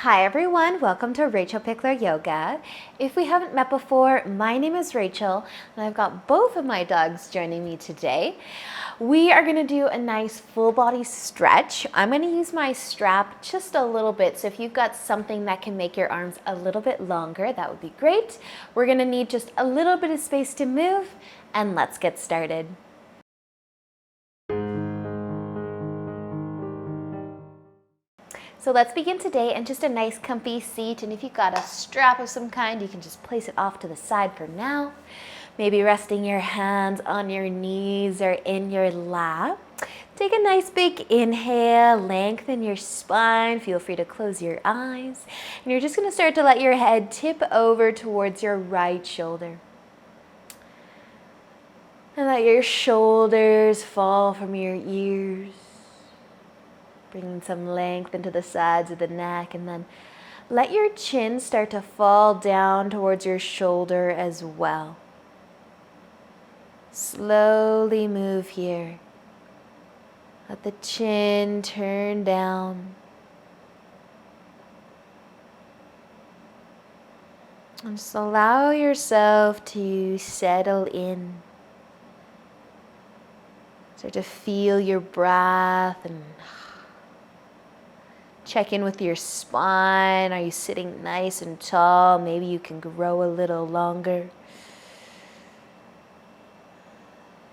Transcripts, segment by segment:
Hi everyone, welcome to Rachel Pichler Yoga. If we haven't met before, my name is Rachel and I've got both of my dogs joining me today. We are going to do a nice full body stretch. I'm going to use my strap just a little bit, so if you've got something that can make your arms a little bit longer, that would be great. We're going to need just a little bit of space to move, and let's get started. So let's begin today in just a nice comfy seat, and if you've got a strap of some kind, you can just place it off to the side for now. Maybe resting your hands on your knees or in your lap. Take a nice big inhale, lengthen your spine, feel free to close your eyes, and you're just going to start to let your head tip over towards your right shoulder. And let your shoulders fall from your ears. Bringing some length into the sides of the neck, and then let your chin start to fall down towards your shoulder as well. Slowly move here. Let the chin turn down. And just allow yourself to settle in. Start to feel your breath and check in with your spine. Are you sitting nice and tall? Maybe you can grow a little longer.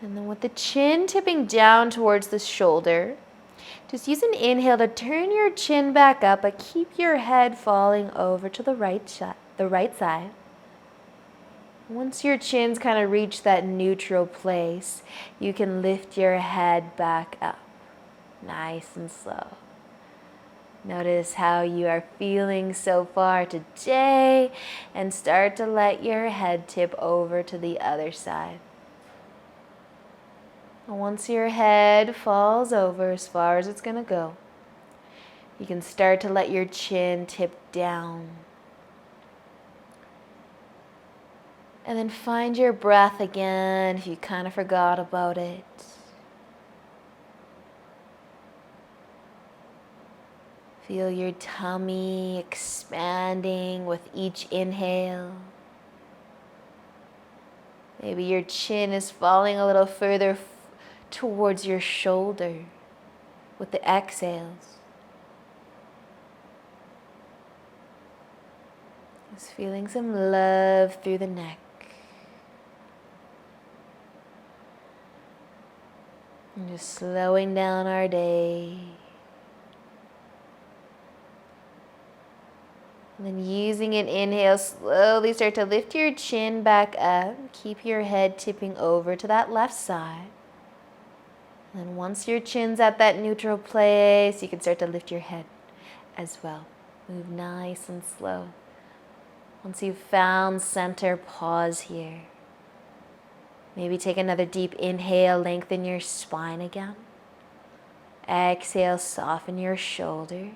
And then with the chin tipping down towards the shoulder, just use an inhale to turn your chin back up, but keep your head falling over to the right side. Once your chin's kind of reached that neutral place, you can lift your head back up, nice and slow. Notice how you are feeling so far today, and start to let your head tip over to the other side. And once your head falls over as far as it's going to go, you can start to let your chin tip down. And then find your breath again if you kind of forgot about it. Feel your tummy expanding with each inhale. Maybe your chin is falling a little further towards your shoulder with the exhales. Just feeling some love through the neck. And just slowing down our day. And then using an inhale, slowly start to lift your chin back up. Keep your head tipping over to that left side. And then once your chin's at that neutral place, you can start to lift your head as well. Move nice and slow. Once you've found center, pause here. Maybe take another deep inhale, lengthen your spine again. Exhale, soften your shoulders.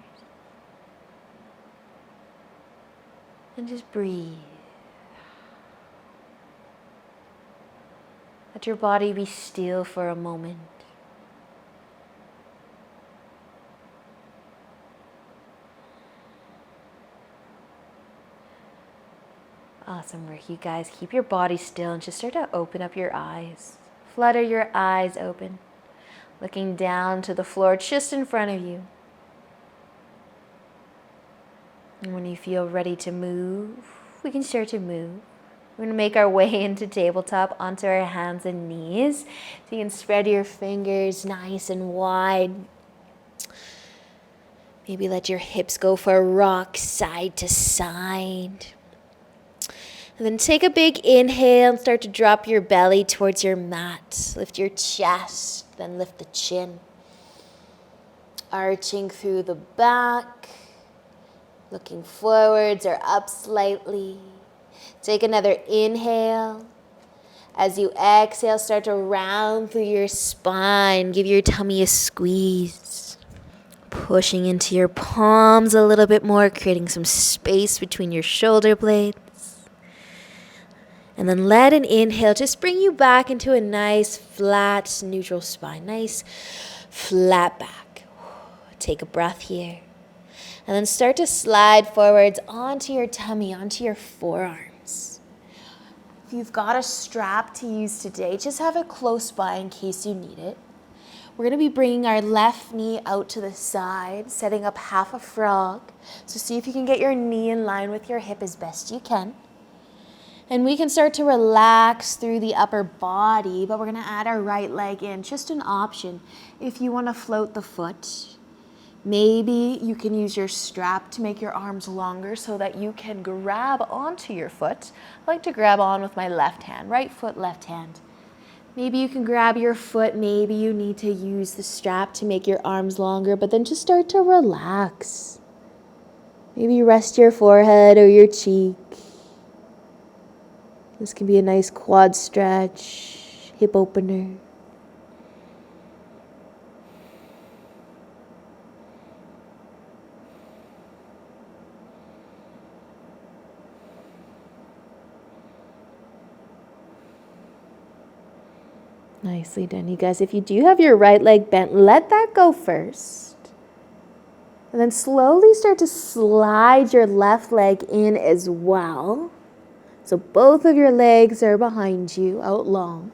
And just breathe. Let your body be still for a moment. Awesome work, you guys. Keep your body still and just start to open up your eyes. Flutter your eyes open, looking down to the floor just in front of you. And when you feel ready to move, we can start to move. We're going to make our way into tabletop onto our hands and knees. So you can spread your fingers nice and wide. Maybe let your hips go for a rock side to side. And then take a big inhale and start to drop your belly towards your mat. Lift your chest, then lift the chin. Arching through the back. Looking forwards or up slightly. Take another inhale. As you exhale, start to round through your spine. Give your tummy a squeeze. Pushing into your palms a little bit more, creating some space between your shoulder blades. And then let an inhale just bring you back into a nice, flat, neutral spine. Nice, flat back. Take a breath here. And then start to slide forwards onto your tummy, onto your forearms. If you've got a strap to use today, just have it close by in case you need it. We're going to be bringing our left knee out to the side, setting up half a frog. So see if you can get your knee in line with your hip as best you can. And we can start to relax through the upper body, but we're going to add our right leg in. Just an option if you want to float the foot. Maybe you can use your strap to make your arms longer so that you can grab onto your foot. I like to grab on with my left hand, right foot, left hand. Maybe you can grab your foot. Maybe you need to use the strap to make your arms longer, but then just start to relax. Maybe rest your forehead or your cheek. This can be a nice quad stretch, hip opener. Nicely done, you guys. If you do have your right leg bent, let that go first. And then slowly start to slide your left leg in as well. So both of your legs are behind you, out long.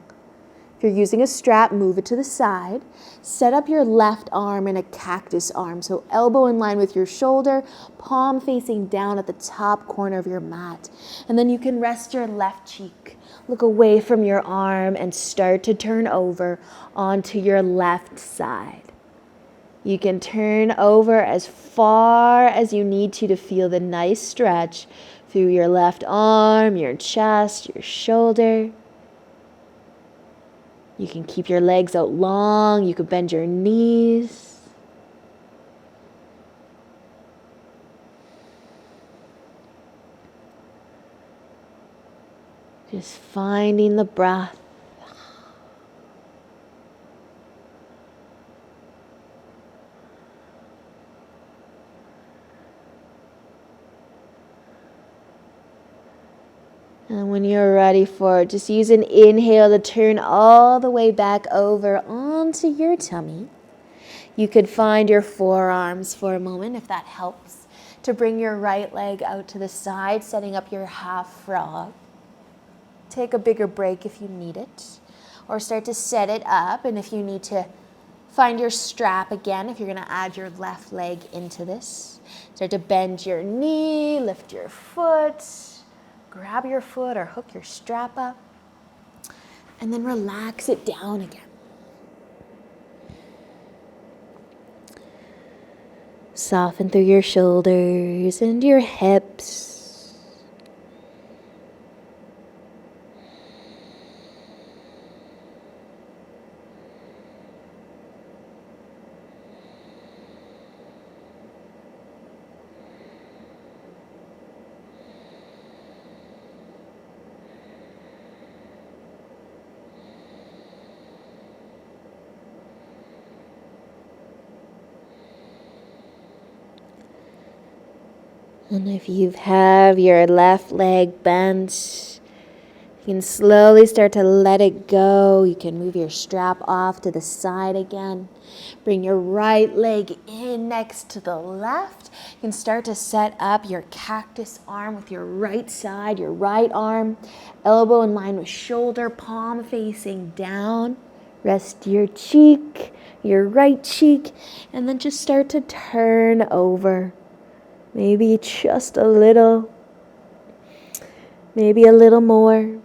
If you're using a strap, move it to the side. Set up your left arm in a cactus arm. So elbow in line with your shoulder, palm facing down at the top corner of your mat. And then you can rest your left cheek. Look away from your arm and start to turn over onto your left side. You can turn over as far as you need to feel the nice stretch through your left arm, your chest, your shoulder. You can keep your legs out long. You can bend your knees. Just finding the breath. And when you're ready for it, just use an inhale to turn all the way back over onto your tummy. You could find your forearms for a moment if that helps, to bring your right leg out to the side, setting up your half frog. Take a bigger break if you need it, or start to set it up. And if you need to, find your strap again if you're going to add your left leg into this. Start to bend your knee, lift your foot, grab your foot or hook your strap up, and then relax it down again. Soften through your shoulders and your hips. And if you have your left leg bent, you can slowly start to let it go. You can move your strap off to the side again. Bring your right leg in next to the left. You can start to set up your cactus arm with your right side, your right arm, elbow in line with shoulder, palm facing down. Rest your cheek, your right cheek, and then just start to turn over. Maybe just a little, maybe a little more.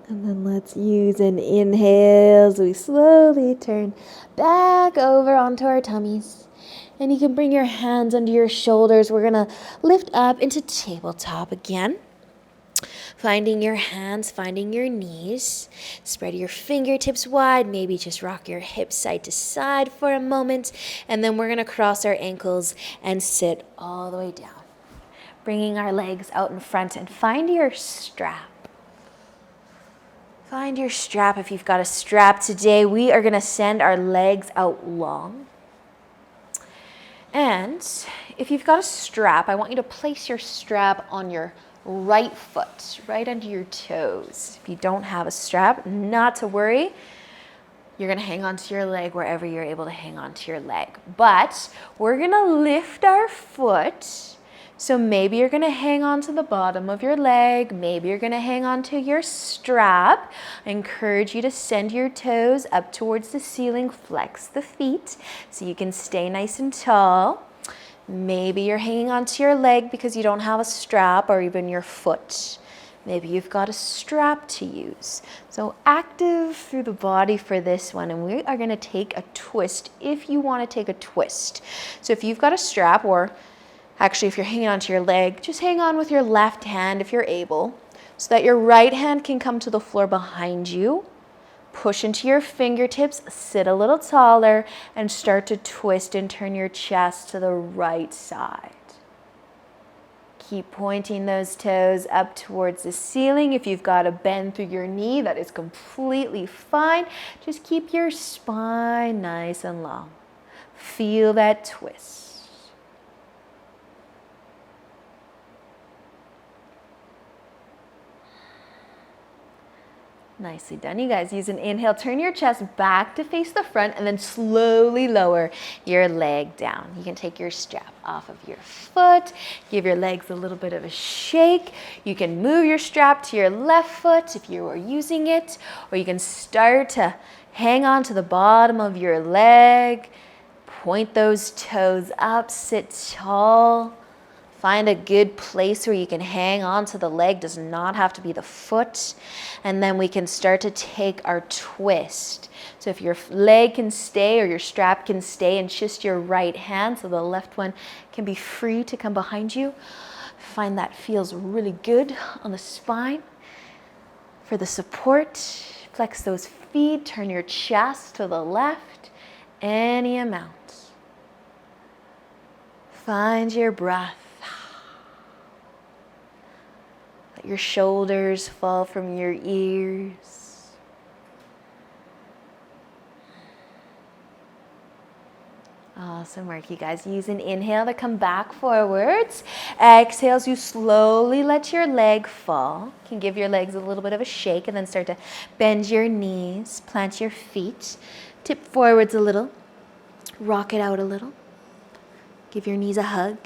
And then let's use an inhale as we slowly turn back over onto our tummies. And you can bring your hands under your shoulders. We're going to lift up into tabletop again. Finding your hands, finding your knees. Spread your fingertips wide. Maybe just rock your hips side to side for a moment. And then we're going to cross our ankles and sit all the way down. bringing our legs out in front, and find your strap. Find your strap if you've got a strap. Today we are going to send our legs out long. And if you've got a strap, I want you to place your strap on your right foot, right under your toes. If you don't have a strap, not to worry. You're going to hang onto your leg wherever you're able to hang onto your leg. But we're going to lift our foot. So maybe you're going to hang onto the bottom of your leg. Maybe you're going to hang onto your strap. I encourage you to send your toes up towards the ceiling. Flex the feet so you can stay nice and tall. Maybe you're hanging onto your leg because you don't have a strap, or even your foot. Maybe you've got a strap to use. So active through the body for this one. And we are going to take a twist if you want to take a twist. So if you've got a strap, or actually if you're hanging onto your leg, just hang on with your left hand if you're able, so that your right hand can come to the floor behind you. Push into your fingertips, sit a little taller, and start to twist and turn your chest to the right side. Keep pointing those toes up towards the ceiling. If you've got a bend through your knee, that is completely fine. Just keep your spine nice and long. Feel that twist. Nicely done, you guys. Use an inhale, turn your chest back to face the front, and then slowly lower your leg down. You can take your strap off of your foot, give your legs a little bit of a shake. You can move your strap to your left foot if you are using it, or you can start to hang on to the bottom of your leg. Point those toes up, sit tall. Find a good place where you can hang on to the leg. Does not have to be the foot. And then we can start to take our twist. So if your leg can stay or your strap can stay, and just your right hand so the left one can be free to come behind you. Find that feels really good on the spine. For the support, flex those feet, turn your chest to the left, any amount. Find your breath. Let your shoulders fall from your ears. Awesome work, you guys. Use an inhale to come back forwards. Exhale as you slowly let your leg fall. You can give your legs a little bit of a shake, and then start to bend your knees, plant your feet, tip forwards a little, rock it out a little. Give your knees a hug.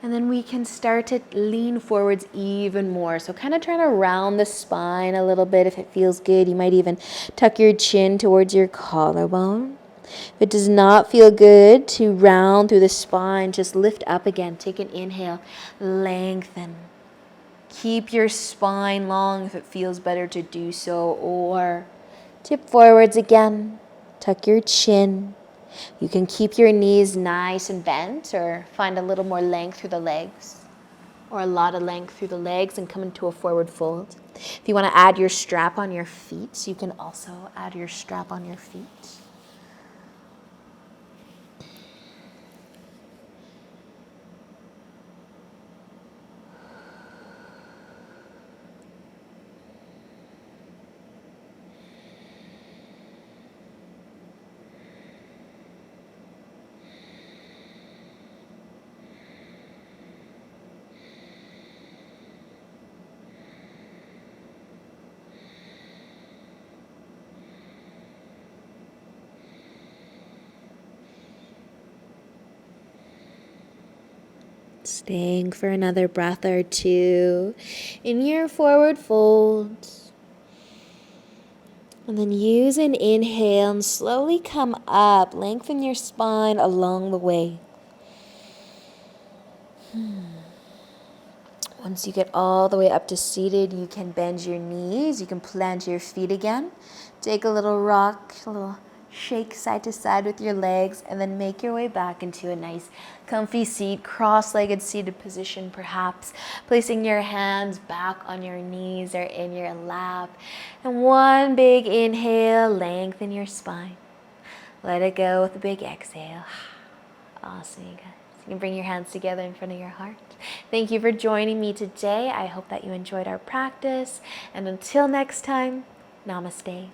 And then we can start to lean forwards even more. So kind of trying to round the spine a little bit if it feels good. You might even tuck your chin towards your collarbone. If it does not feel good to round through the spine, just lift up again. Take an inhale, lengthen. Keep your spine long if it feels better to do so, or tip forwards again. Tuck your chin. You can keep your knees nice and bent, or find a little more length through the legs, or a lot of length through the legs, and come into a forward fold. If you want to add your strap on your feet, you can also add your strap on your feet. Staying for another breath or two in your forward fold. And then use an inhale and slowly come up. Lengthen your spine along the way. Once you get all the way up to seated, you can bend your knees. You can plant your feet again. Take a little rock, a little shake side to side with your legs, and then make your way back into a nice comfy seat, cross-legged seated position perhaps, placing your hands back on your knees or in your lap. And one big inhale, lengthen your spine. Let it go with a big exhale. Awesome, you guys. You can bring your hands together in front of your heart. Thank you for joining me today. I hope that you enjoyed our practice. And until next time, namaste.